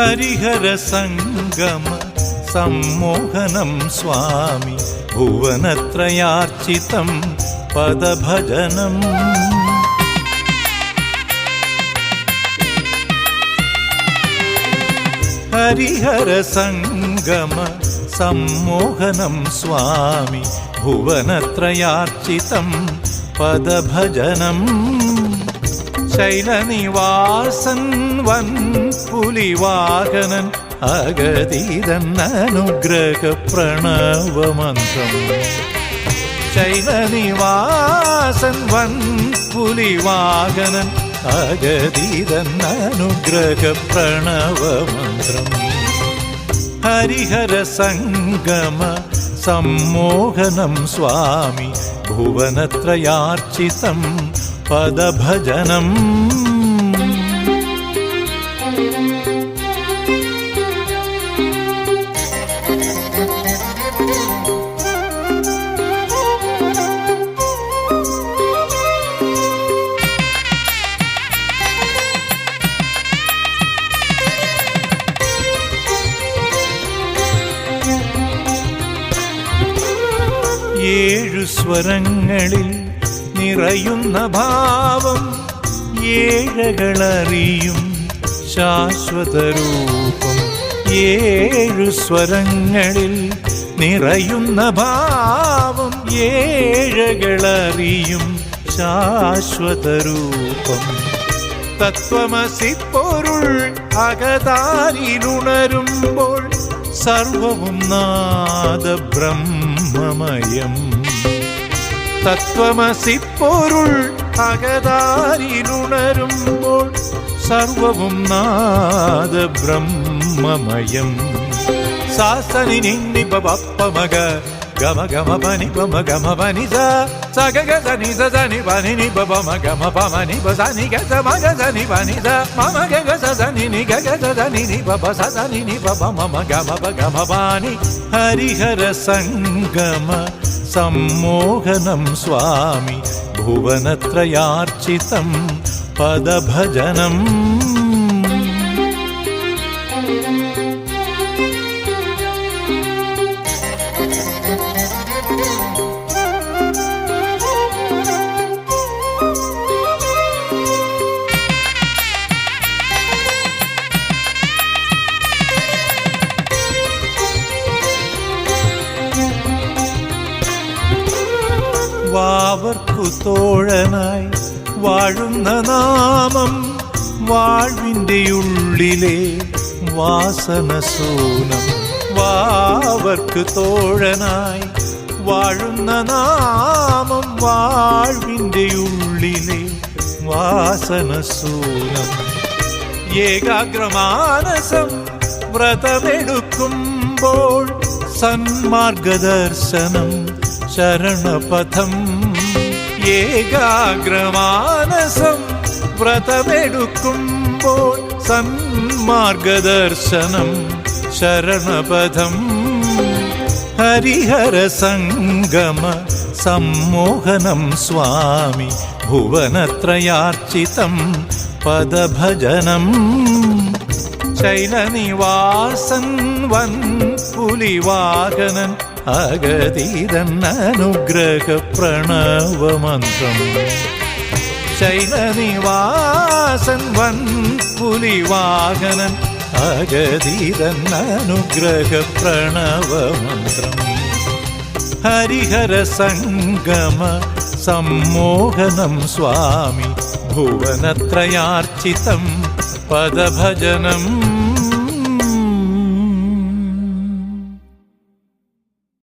ഹരിഹര സംഗമ സമ്മോഹനം സ്വാമി ഭുവനത്രയാർച്ചിതം പദഭജനം. ഹരിഹര സംഗമ സമ്മോഹനം സ്വാമി ഭുവനത്രയാർച്ചിതം പദഭജനം. ശൈലനിവാസൻ വൻ പുലിവാഹനൻ അഗതീതൻ അനുഗ്രഹ പ്രണവമന്ത്രം. ശൈലനിവാസൻ വൻ പുലിവാഹനൻ അഗതീതൻ അനുഗ്രഹ പ്രണവമന്ത്രം. ഹരിഹര സംഗമ സമ്മോഹനം സ്വാമി ഭുവനത്രയാർച്ചിതം പദഭജനം. ഏഴു സ്വരങ്ങളിൽ നിറയുന്ന ഭാവം ഏഴകളറിയും ശാശ്വതരൂപം. ഏഴു സ്വരങ്ങളിൽ നിറയുന്ന ഭാവം ഏഴകളറിയും ശാശ്വതരൂപം. തത്വമസി പൊരുൾ അകതാരിലുണരുമ്പോൾ സർവവും നാദ ബ്രഹ്മമയം. തത്വമസി പൊരുൾ അകതാരിലുണരുമ്പോൾ സർവവും നാദ ബ്രഹ്മമയം. സാസനി നിന്നി പപ്പമഗ ഗമ ഗമ പനി പമ ഗമ പനി സ സഗ സനി സനി പനി നി പമ ഗമ പമനി പനി ഗ മഗ സനി പനി സ മമ ഗ സനി നി ഗ സനി നി പ സനി നി പ മമ ഗമ ഗമ പാനി. ഹരിഹര സംഗമ സമ്മോഹനം സ്വാമി ഭുവനത്രയാർച്ചിതം പദഭജനം. വാവർക്കു തോഴനായി വാഴുന്ന നാമം വാഴ്വിൻ്റെ ഉള്ളിലെ വാസനസൂനം. വാവർക്കു തോഴനായി വാഴുന്ന നാമം വാഴ്വിൻ്റെ ഉള്ളിലെ വാസനസൂനം. ഏകാഗ്രമാനസം വ്രതമെടുക്കുമ്പോൾ സന്മാർഗദർശനം ശരണപഥം. ഏകാഗ്രമാനസം വ്രതമെടുക്കുമ്പോൾ സന്മാർഗദർശനം ശരണപഥം. ഹരിഹര സംഗമ സമ്മോഹനം സ്വാമി ഭുവനത്രയാർച്ചിതം പദഭജനം. ശൈലനിവാസൻ വൻ പുലിവാഹനൻ അഗതീതൻ അനുഗ്രഹ പ്രണവമന്ത്രം. ശൈലനിവാസൻ വൻ പുലിവാഹനൻ അഗതീതൻ അനുഗ്രഹ പ്രണവമന്ത്രം. ഹരിഹര സംഗമ സമ്മോഹനം സ്വാമി ഭുവനത്രയാർച്ചിതം പദഭജനം.